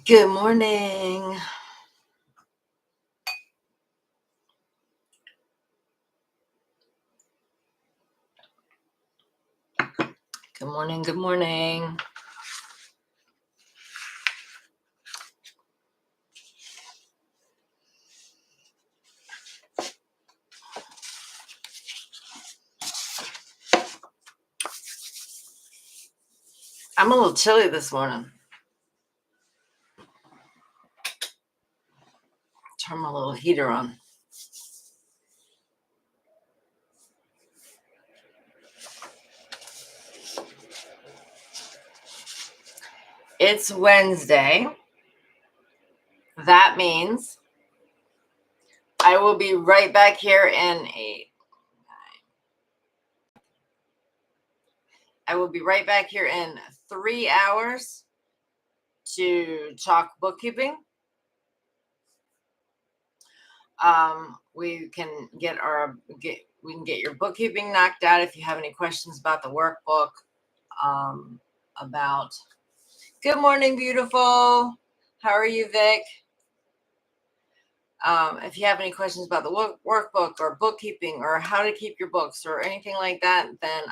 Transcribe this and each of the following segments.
Good morning. Good morning. Good morning. I'm a little chilly this morning. Turn my little heater on. It's Wednesday. That means I will be right back here in 3 hours to talk bookkeeping. We can get your bookkeeping knocked out. If you have any questions about the workbook, good morning, beautiful. How are you, Vic? If you have any questions about the workbook or bookkeeping or how to keep your books or anything like that, then,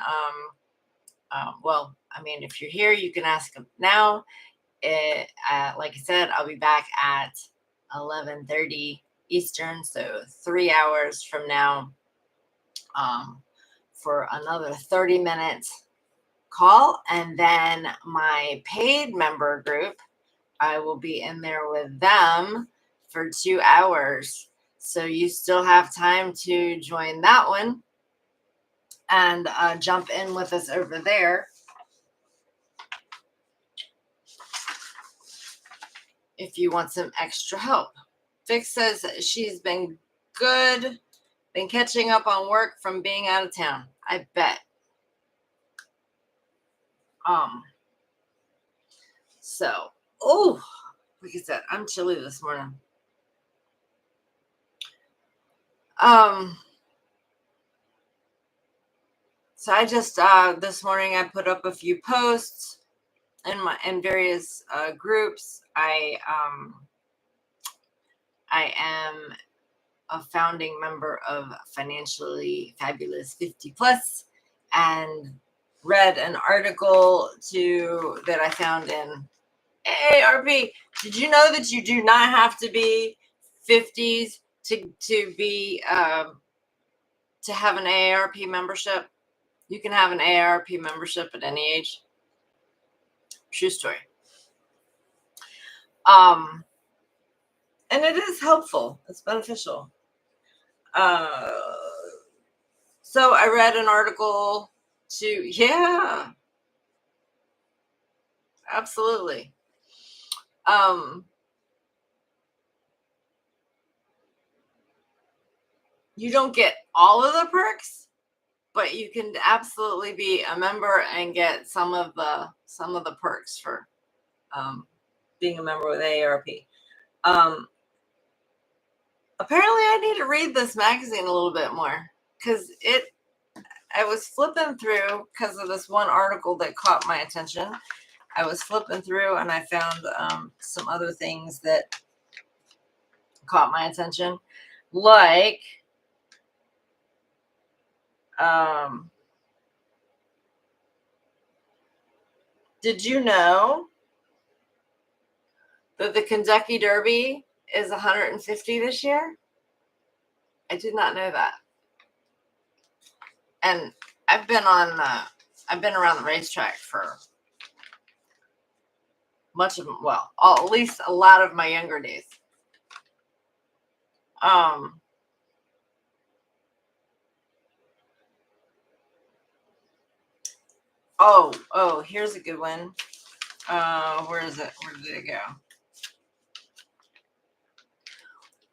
if you're here, you can ask them now. Like I said, I'll be back at 11:30 Eastern, so 3 hours from now, for another 30 minutes call. And then my paid member group, I will be in there with them for 2 hours. So you still have time to join that one and jump in with us over there. If you want some extra help. Vic says she's been good, been catching up on work from being out of town. I bet. Like I said, I'm chilly this morning. So I just this morning I put up a few posts in various groups. I am a founding member of Financially Fabulous 50 Plus, and read an article that I found in AARP. Did you know that you do not have to be 50s to be to have an AARP membership? You can have an AARP membership at any age. True story. And it is helpful. It's beneficial. So I read an article absolutely. You don't get all of the perks, but you can absolutely be a member and get some of the perks for being a member with AARP. Apparently I need to read this magazine a little bit more, because I was flipping through because of this one article that caught my attention. I was flipping through and I found some other things that caught my attention, like did you know that the Kentucky Derby is 150 this year? I did not know that. And I've been around the racetrack for at least a lot of my younger days. Here's a good one. Where is it? Where did it go?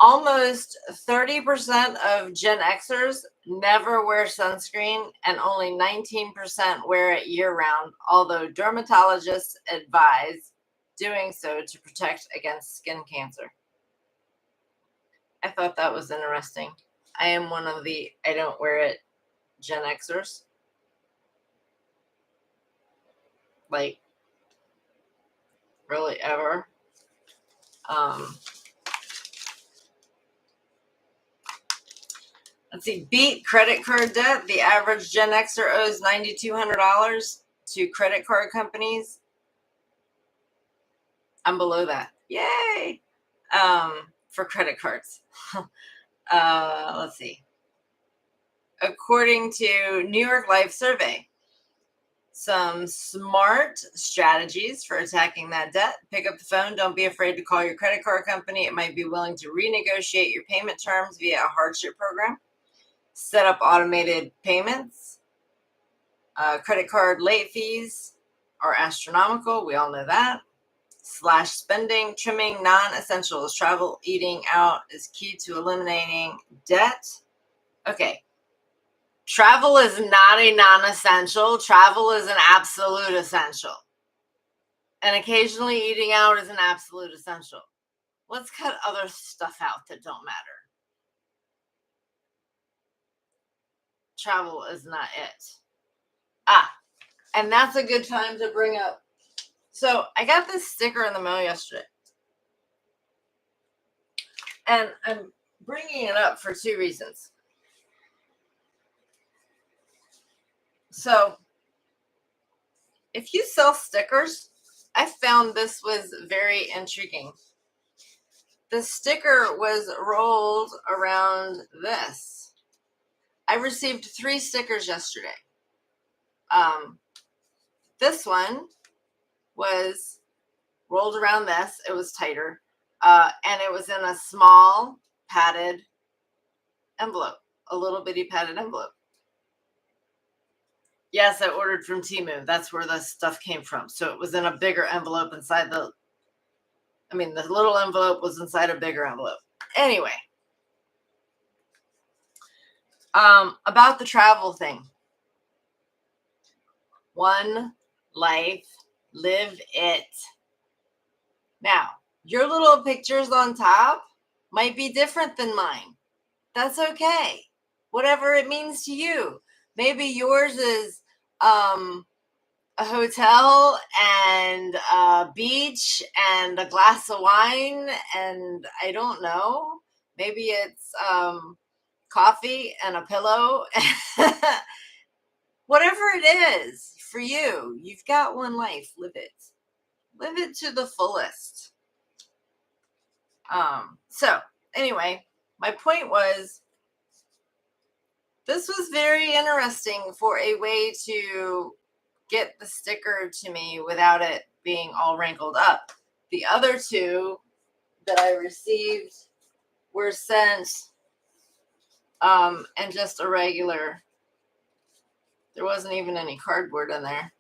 Almost 30% of Gen Xers never wear sunscreen, and only 19% wear it year-round, although dermatologists advise doing so to protect against skin cancer. I thought that was interesting. I am one of the I don't wear it Gen Xers. Like, really ever. Let's see, beat credit card debt. The average Gen Xer owes $9,200 to credit card companies. I'm below that. Yay! For credit cards. Let's see. According to New York Life survey, some smart strategies for attacking that debt. Pick up the phone. Don't be afraid to call your credit card company. It might be willing to renegotiate your payment terms via a hardship program. Set up automated payments. Credit card late fees are astronomical. We all know that. Slash spending, trimming non-essentials. Travel, eating out is key to eliminating debt. Okay. Travel is not a non-essential. Travel is an absolute essential. And occasionally eating out is an absolute essential. Let's cut other stuff out that don't matter. Travel is not it. And that's a good time to bring up. So I got this sticker in the mail yesterday. And I'm bringing it up for two reasons. So if you sell stickers, I found this was very intriguing. The sticker was rolled around this. I received 3 stickers yesterday. This one was rolled around this. It was tighter. And it was in a small padded envelope, a little bitty padded envelope. Yes, I ordered from Temu. That's where the stuff came from. So it was in a bigger envelope inside the little envelope was inside a bigger envelope. Anyway, about the travel thing. One life, live it. Now, your little pictures on top might be different than mine. That's okay. Whatever it means to you. Maybe yours is a hotel and a beach and a glass of wine, and I don't know. Maybe it's coffee and a pillow. Whatever it is for you, you've got one life. Live it. Live it to the fullest. So anyway, my point was, this was very interesting for a way to get the sticker to me without it being all wrinkled up. The other 2 that I received were sent and just a regular. There wasn't even any cardboard in there.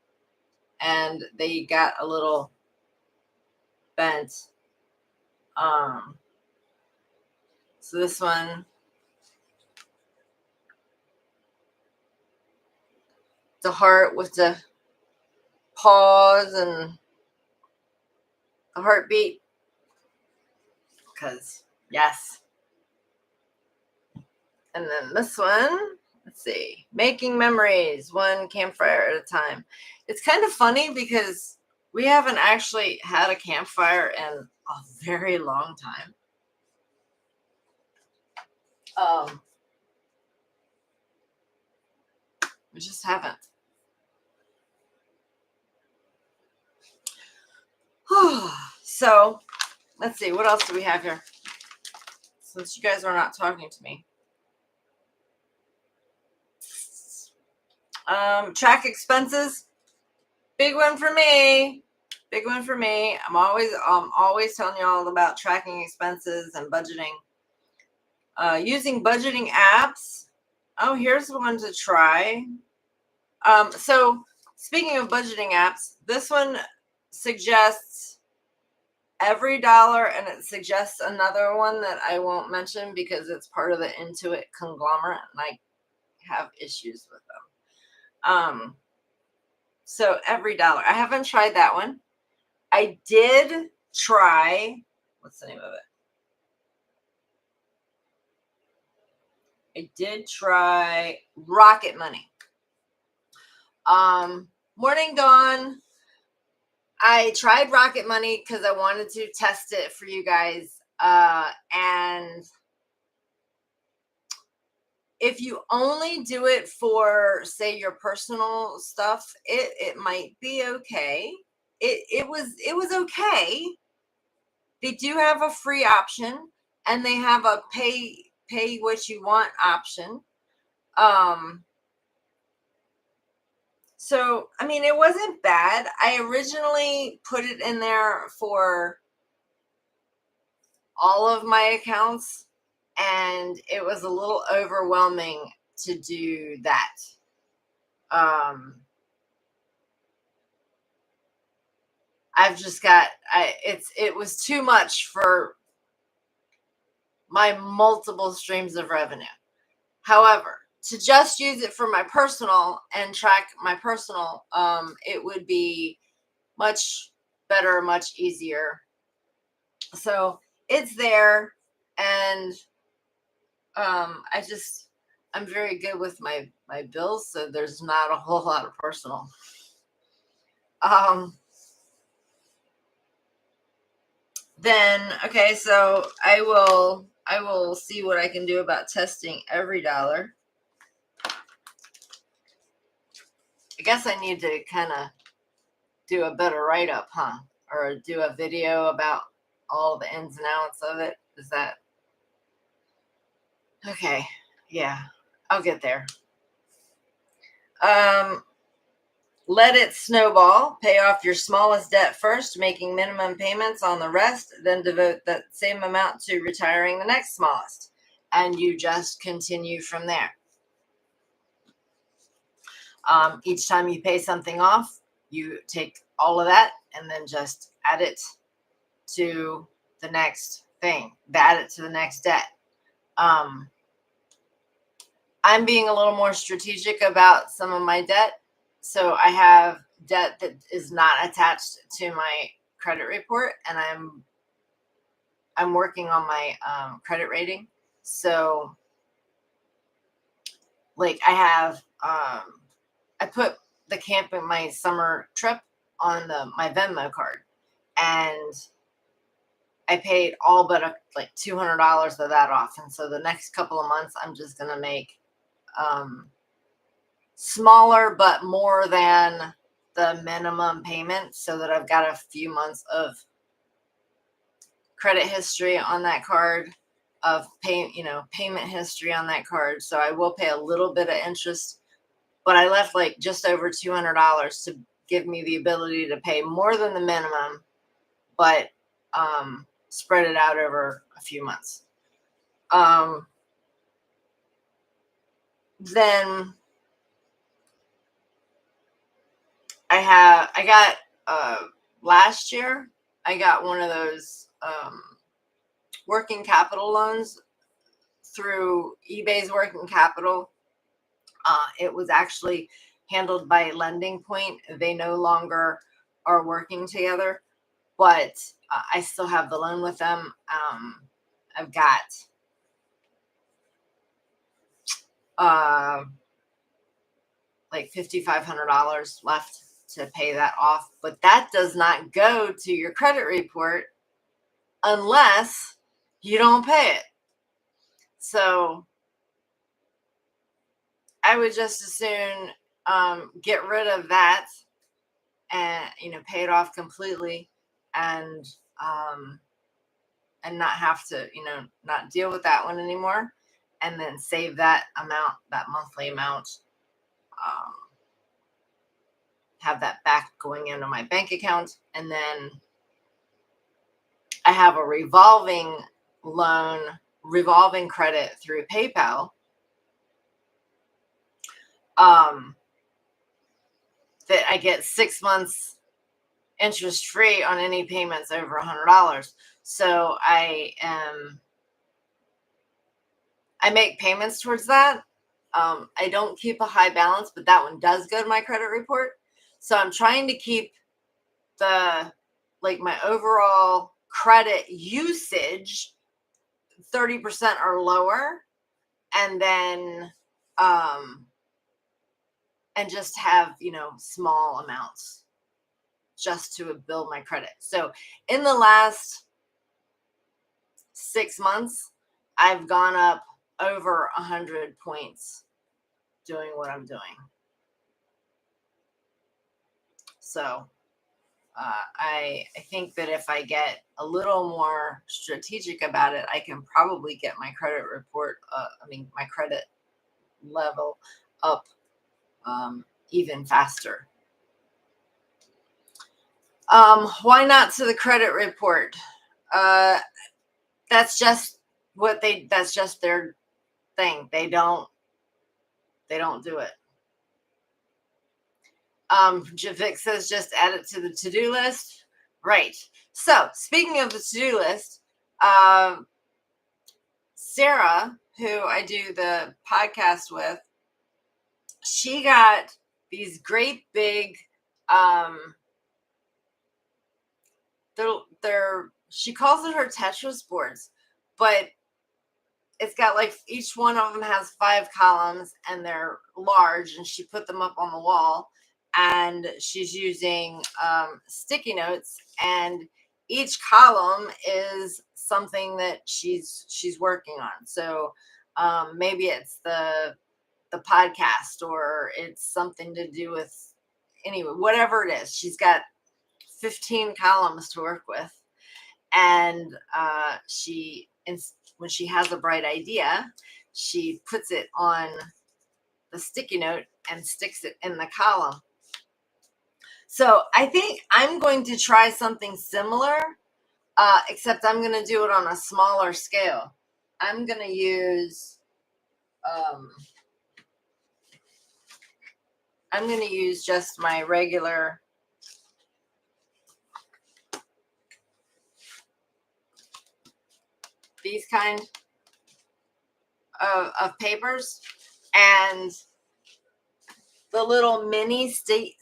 And they got a little bent. So this one, the heart with the pause and the heartbeat. Because, yes. And then this one, let's see, making memories, one campfire at a time. It's kind of funny because we haven't actually had a campfire in a very long time. We just haven't. So, let's see, what else do we have here? Since you guys are not talking to me. Track expenses. Big one for me. Big one for me. I'm always telling you all about tracking expenses and budgeting. Using budgeting apps. Oh, here's one to try. So speaking of budgeting apps, this one suggests every dollar, and it suggests another one that I won't mention because it's part of the Intuit conglomerate, and I have issues with them. So every dollar. I haven't tried that one. I did try, what's the name of it? I did try Rocket Money. Morning Dawn. I tried Rocket Money because I wanted to test it for you guys. And if you only do it for, say, your personal stuff, it might be okay. It was okay. They do have a free option, and they have a pay what you want option. So I mean, it wasn't bad. I originally put it in there for all of my accounts, and it was a little overwhelming to do that. I've just got it was too much for my multiple streams of revenue. However, to just use it for my personal and track my personal, it would be much better, much easier. So it's there, and I'm very good with my bills, so there's not a whole lot of personal. Then okay, so I will see what I can do about testing every dollar. I guess I need to kind of do a better write-up, huh? Or do a video about all the ins and outs of it. Is that okay? Yeah, I'll get there. Let it snowball. Pay off your smallest debt first, making minimum payments on the rest, then devote that same amount to retiring the next smallest. And you just continue from there. Each time you pay something off, you take all of that and then just add it to the next thing, add it to the next debt. I'm being a little more strategic about some of my debt. So I have debt that is not attached to my credit report, and I'm working on my credit rating. So like I have I put the camping, my summer trip, on my Venmo card, and I paid all but like $200 of that off. And so the next couple of months, I'm just gonna make smaller but more than the minimum payment, so that I've got a few months of credit history on that card, of payment history on that card. So I will pay a little bit of interest, but I left like just over $200 to give me the ability to pay more than the minimum, but spread it out over a few months. Then I got last year I got one of those working capital loans through eBay's working capital. It was actually handled by Lending Point. They no longer are working together, but I still have the loan with them. I've got like $5,500 left to pay that off, but that does not go to your credit report unless you don't pay it. So I would just as soon get rid of that and pay it off completely, and not have to not deal with that one anymore, and then save that amount, that monthly amount, have that back going into my bank account. And then I have a revolving credit through PayPal, that I get 6 months interest free on any payments over $100. So I make payments towards that. I don't keep a high balance, but that one does go to my credit report. So I'm trying to keep my overall credit usage 30% or lower, and then and just have small amounts just to build my credit. So in the last 6 months, I've gone up over 100 points doing what I'm doing. So I think that if I get a little more strategic about it, I can probably get my credit report, my credit level up even faster. Why not to the credit report? That's just that's just their thing. They don't do it. Javik says just add it to the to-do list. Right. So speaking of the to-do list, Sarah, who I do the podcast with, she got these great big, she calls it her Tetris boards, but it's got like each one of them has 5 columns and they're large, and she put them up on the wall, and she's using sticky notes, and each column is something that she's working on. So maybe it's the podcast, or it's something to do with, anyway, whatever it is. She's got 15 columns to work with, and when she has a bright idea, she puts it on the sticky note and sticks it in the column. So I think I'm going to try something similar, except I'm going to do it on a smaller scale. I'm going to use just my regular these kind of papers, and the little mini sticky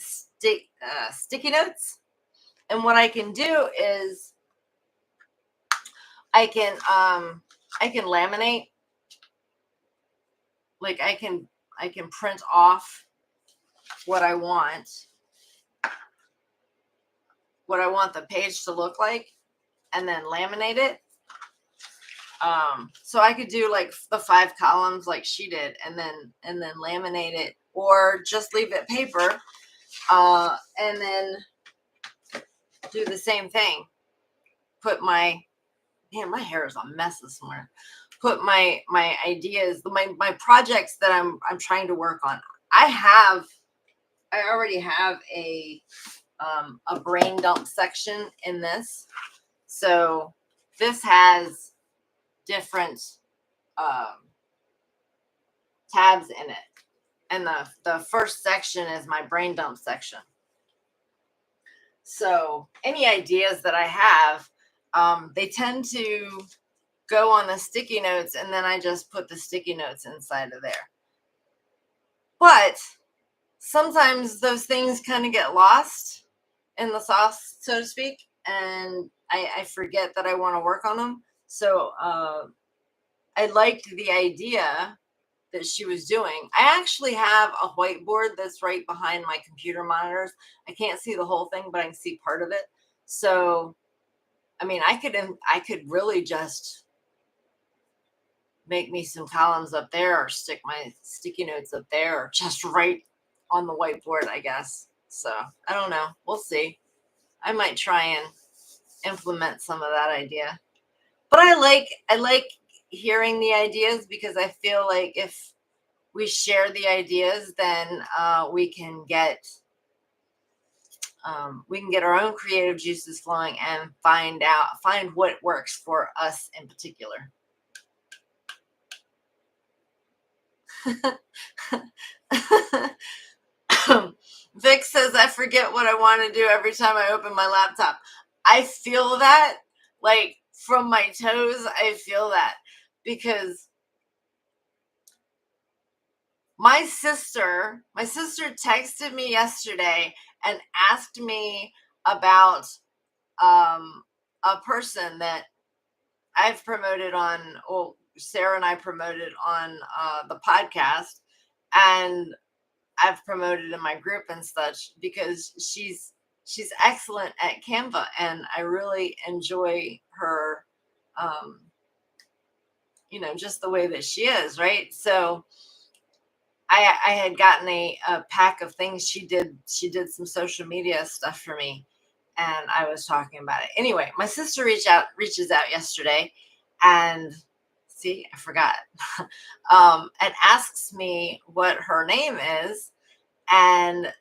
notes. And what I can do is I can laminate, like I can print off what I want the page to look like, and then laminate it. So I could do like the 5 columns like she did, and then laminate it, or just leave it paper, and then do the same thing. Put my hair is a mess this morning. Put my ideas, my projects that I'm trying to work on. I already have a brain dump section in this. So this has different tabs in it, and the first section is my brain dump section. So any ideas that I have, they tend to go on the sticky notes, and then I just put the sticky notes inside of there. But sometimes those things kind of get lost in the sauce, so to speak, and I forget that I want to work on them. So I liked the idea that she was doing. I actually have a whiteboard that's right behind my computer monitors. I can't see the whole thing, but I can see part of it. So, I mean, I could really just make me some columns up there, or stick my sticky notes up there, or just write on the whiteboard, I guess. So I don't know. We'll see. I might try and implement some of that idea. But I like hearing the ideas, because I feel like if we share the ideas, then we can get our own creative juices flowing, and find what works for us in particular. Vic says, I forget what I want to do every time I open my laptop. I feel that, like, from my toes, I feel that, because my sister texted me yesterday and asked me about a person that I've promoted on, Sarah and I promoted on the podcast, and I've promoted in my group and such, because she's she's excellent at Canva, and I really enjoy her, just the way that she is, right? So I had gotten a pack of things she did. She did some social media stuff for me, and I was talking about it. Anyway, my sister reaches out yesterday, and see, I forgot, and asks me what her name is, and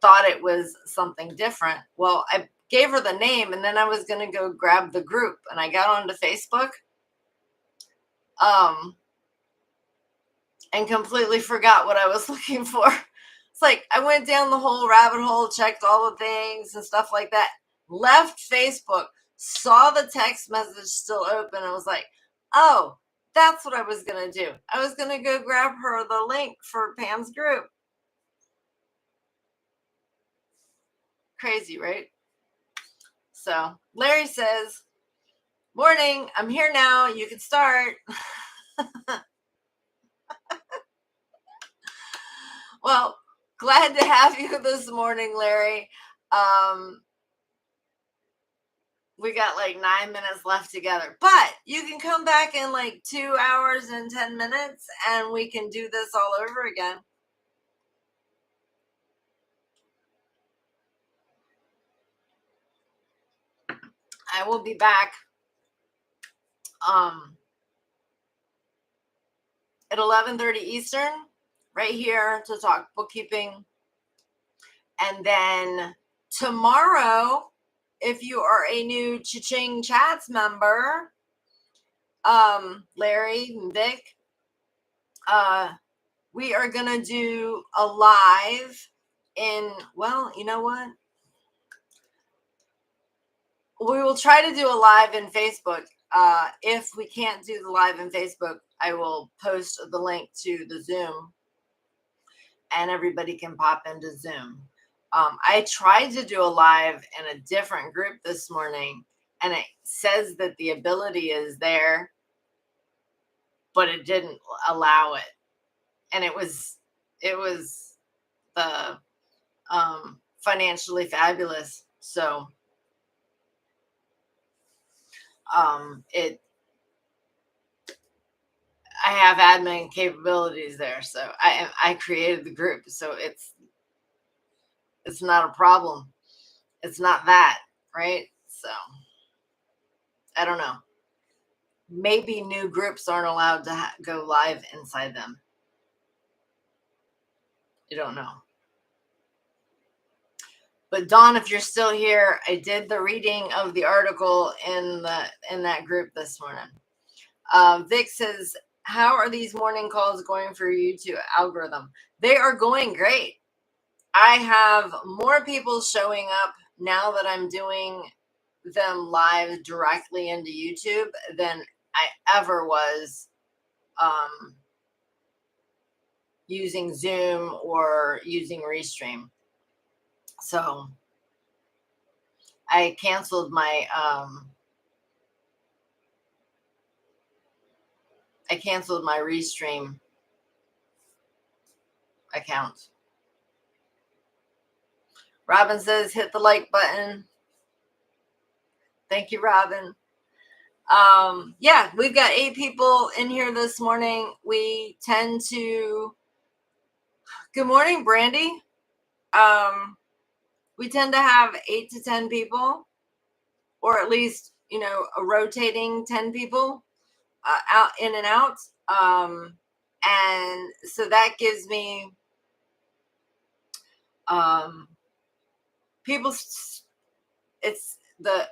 thought it was something different. Well, I gave her the name, and then I was going to go grab the group, and I got onto Facebook, and completely forgot what I was looking for. It's like I went down the whole rabbit hole, checked all the things and stuff like that, left Facebook, saw the text message still open, and was like, oh, that's what I was going to do. I was going to go grab her the link for Pam's group. Crazy, right? So Larry says, morning, I'm here now. You can start. Well, glad to have you this morning, Larry. We got like 9 minutes left together, but you can come back in like 2 hours and 10 minutes and we can do this all over again. I will be back at 11:30 Eastern right here to talk bookkeeping. And then tomorrow, if you are a new Cha-Ching Chats member, Larry and Vic, we are going to do a live well, you know what? We will try to do a live in Facebook. If we can't do the live in Facebook, I will post the link to the Zoom and everybody can pop into Zoom. I tried to do a live in a different group this morning, and it says that the ability is there, but it didn't allow it. And it was the Financially Fabulous. So I have admin capabilities there, so I created the group, so it's not a problem. It's not that, right? So I don't know. Maybe new groups aren't allowed to go live inside them. You don't know. But Dawn, if you're still here, I did the reading of the article in that group this morning. Vic says, how are these morning calls going for your YouTube algorithm? They are going great. I have more people showing up now that I'm doing them live directly into YouTube than I ever was using Zoom or using Restream. So I canceled my Restream account. Robin says, hit the like button. Thank you, Robin. Yeah, we've got 8 people in here this morning. We tend to, good morning, Brandy. We tend to have 8 to 10 people, or at least, a rotating 10 people out in and out. And so that gives me people, it's the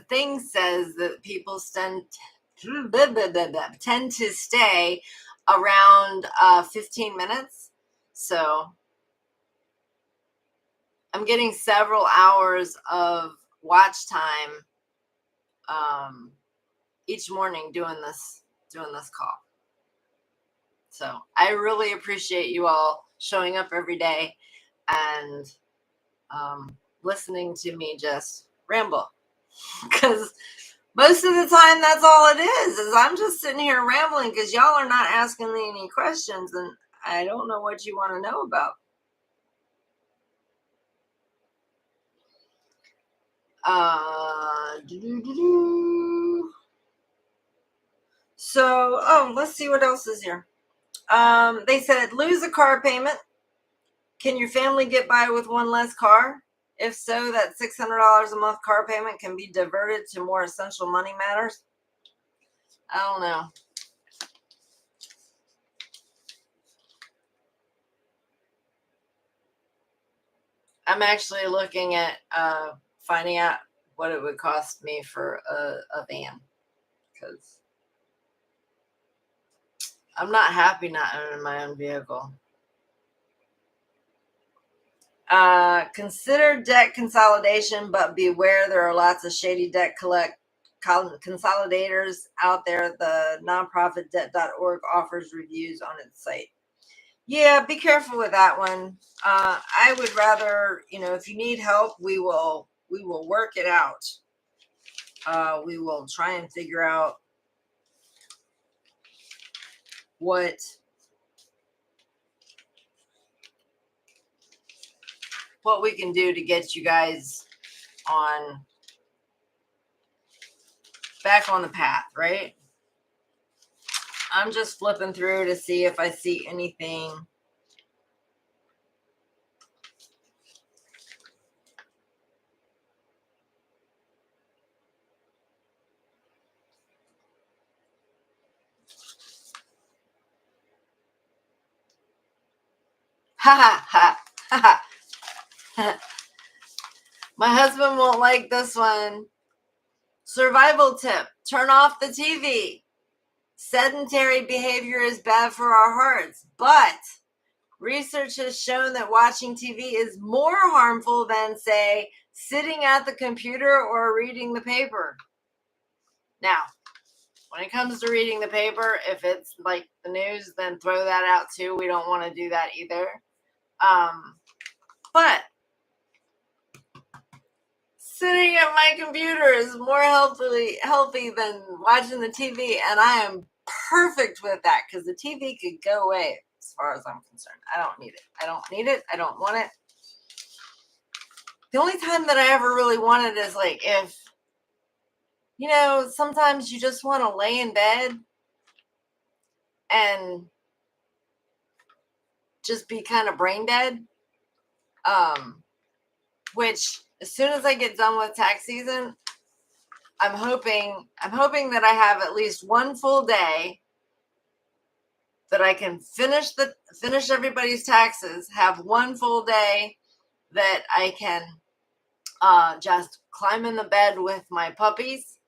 thing says that people tend to stay around 15 minutes. So I'm getting several hours of watch time each morning doing this call. So I really appreciate you all showing up every day and listening to me just ramble, because most of the time that's all it is I'm just sitting here rambling because y'all are not asking me any questions and I don't know what you want to know about. So, let's see what else is here. They said, lose a car payment. Can your family get by with one less car? If so, that $600 a month car payment can be diverted to more essential money matters. I don't know. I'm actually looking at finding out what it would cost me for a van, because I'm not happy not owning my own vehicle. Consider debt consolidation, but beware there are lots of shady debt consolidators out there. The nonprofit debt.org offers reviews on its site. Yeah, be careful with that one. I would rather, if you need help, we will work it out. We will try and figure out what we can do to get you guys back on the path, right? I'm just flipping through to see if I see anything. Ha ha ha ha. My husband won't like this one. Survival tip: turn off the TV. Sedentary behavior is bad for our hearts, but research has shown that watching TV is more harmful than, say, sitting at the computer or reading the paper. Now, when it comes to reading the paper, if it's like the news, then throw that out too. We don't want to do that either. But sitting at my computer is more healthy than watching the TV, and I am perfect with that, because the TV could go away as far as I'm concerned. I don't need it. I don't want it. The only time that I ever really want it is like if, sometimes you just want to lay in bed and just be kind of brain dead. Which, as soon as I get done with tax season, I'm hoping that I have at least one full day that I can finish everybody's taxes, have one full day that I can just climb in the bed with my puppies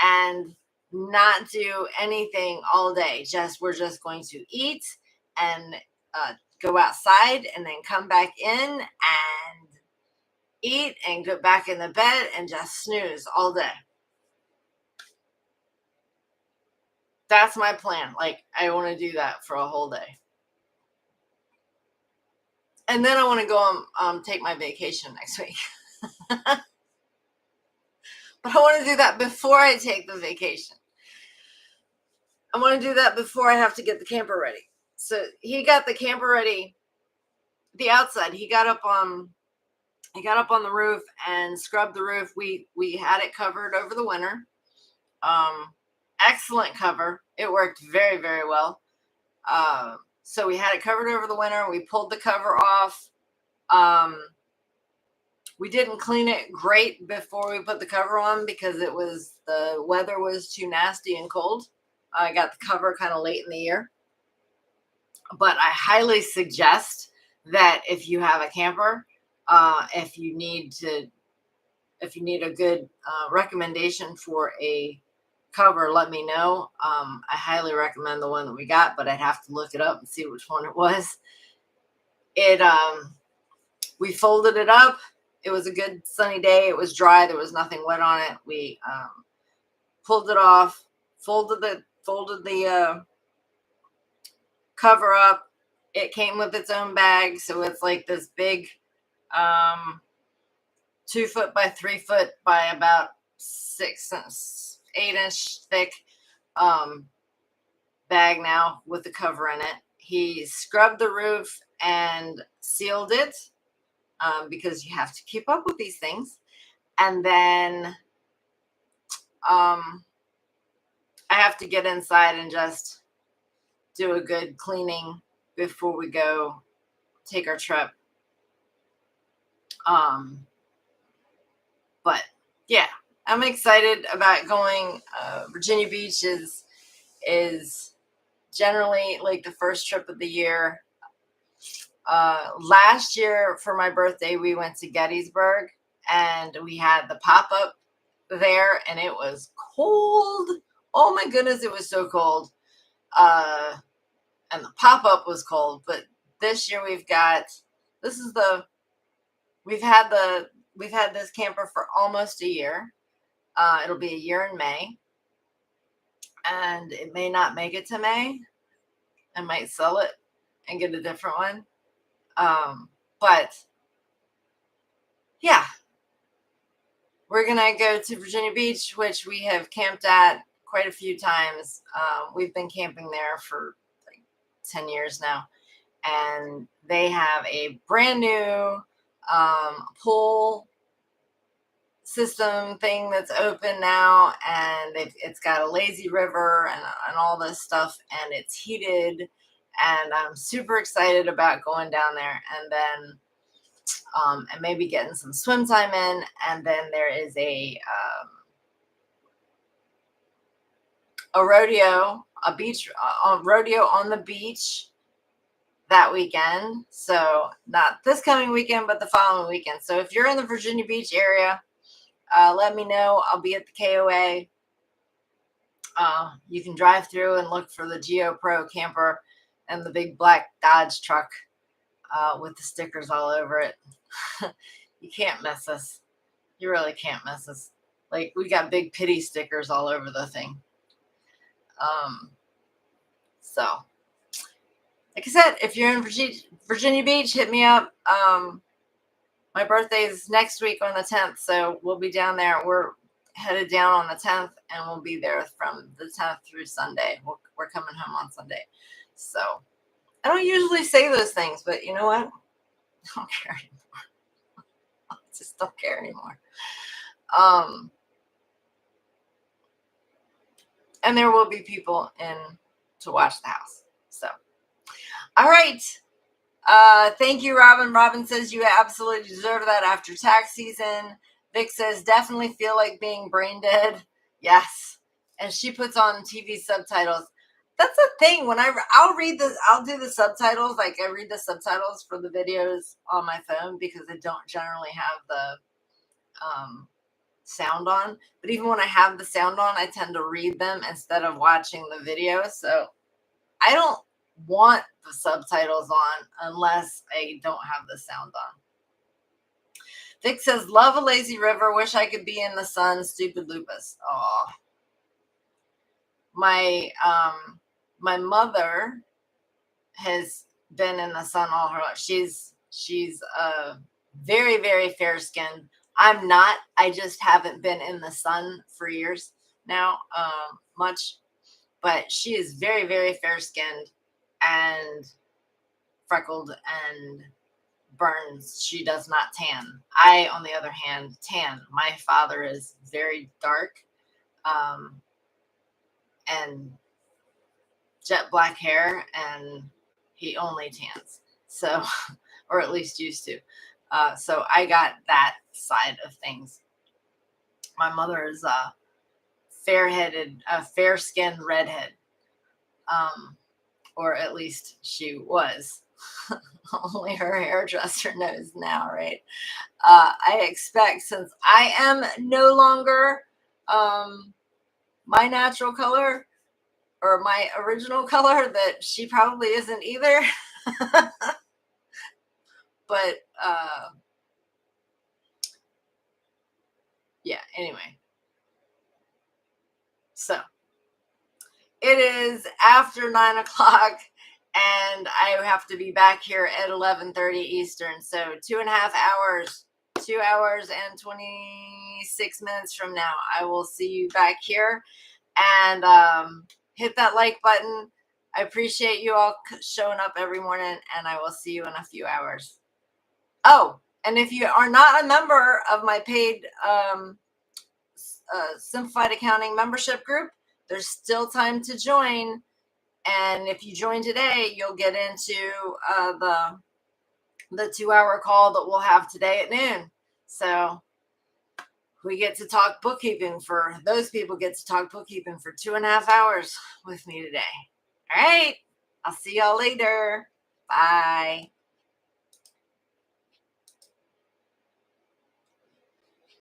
and not do anything all day. We're just going to eat and go outside and then come back in and eat and go back in the bed and just snooze all day. That's my plan. Like, I want to do that for a whole day. And then I want to go take my vacation next week. But I want to do that before I take the vacation. I want to do that before I have to get the camper ready. So he got the camper ready, the outside. He got up on the roof and scrubbed the roof. We had it covered over the winter. Excellent cover. It worked very, very well. So we had it covered over the winter. We pulled the cover off. We didn't clean it great before we put the cover on because the weather was too nasty and cold. I got the cover kind of late in the year. But I highly suggest that if you have a camper, if you need a good recommendation for a cover, let me know. I highly recommend the one that we got, but I'd have to look it up and see which one it was. We folded it up. It was a good sunny day. It was dry. There was nothing wet on it. We pulled it off, folded the cover up. It came with its own bag, so it's like this big 2 foot by 3 foot by about 8-inch thick bag now with the cover in it. He scrubbed the roof and sealed it because you have to keep up with these things. And then I have to get inside and just do a good cleaning before we go take our trip. But yeah, I'm excited about going. Virginia Beach is generally like the first trip of the year. Last year for my birthday, we went to Gettysburg and we had the pop-up there, and it was cold. Oh my goodness, it was so cold. And the pop-up was cold, but this year we've had this camper for almost a year. It'll be a year in May, and it may not make it to May. I might sell it and get a different one. But yeah, we're gonna go to Virginia Beach, which we have camped at quite a few times. We've been camping there for like 10 years now, and they have a brand new pool system thing that's open now, and it's got a lazy river and all this stuff, and it's heated, and I'm super excited about going down there, and then and maybe getting some swim time in. And then there is a rodeo, a beach rodeo on the beach that weekend. So not this coming weekend, but the following weekend. So if you're in the Virginia Beach area, let me know. I'll be at the KOA. You can drive through and look for the Geo Pro camper and the big black Dodge truck with the stickers all over it. You can't miss us. You really can't miss us. Like, we got big pity stickers all over the thing. So, like I said, if you're in Virginia Beach, hit me up. My birthday is next week on the 10th, so we'll be down there. We're headed down on the 10th, and we'll be there from the 10th through Sunday. We're coming home on Sunday. So, I don't usually say those things, but you know what? I don't care anymore. I just don't care anymore. And there will be people in to watch the house. So, all right. Thank you, Robin. Robin says you absolutely deserve that after tax season. Vic says definitely feel like being brain dead. Yes. And she puts on TV subtitles. That's a thing. When I'll read this, I'll do the subtitles. Like, I read the subtitles for the videos on my phone because I don't generally have the sound on. But even when I have the sound on, I tend to read them instead of watching the video. So I don't want the subtitles on unless I don't have the sound on. Vic says, love a lazy river. Wish I could be in the sun. Stupid lupus. Oh, my mother has been in the sun all her life. She's very, very fair skinned. I'm not. I just haven't been in the sun for years now, much. But she is very, very fair skinned and freckled and burns. She does not tan. I, on the other hand, tan. My father is very dark and jet black hair, and he only tans. So, or at least used to. So I got that side of things. My mother is a fair-skinned redhead. Or at least she was. Only her hairdresser knows now, right? I expect, since I am no longer my natural color or my original color, that she probably isn't either. But yeah, anyway. So it is after 9 o'clock, and I have to be back here at 11:30 Eastern. So 2.5 hours, 2 hours and 26 minutes from now, I will see you back here. And hit that like button. I appreciate you all showing up every morning, and I will see you in a few hours. Oh, And if you are not a member of my paid Simplified Accounting membership group, there's still time to join. And if you join today, you'll get into the 2-hour call that we'll have today at noon. So we get to talk bookkeeping for those people get to talk bookkeeping for 2.5 hours with me today. All right. I'll see y'all later. Bye.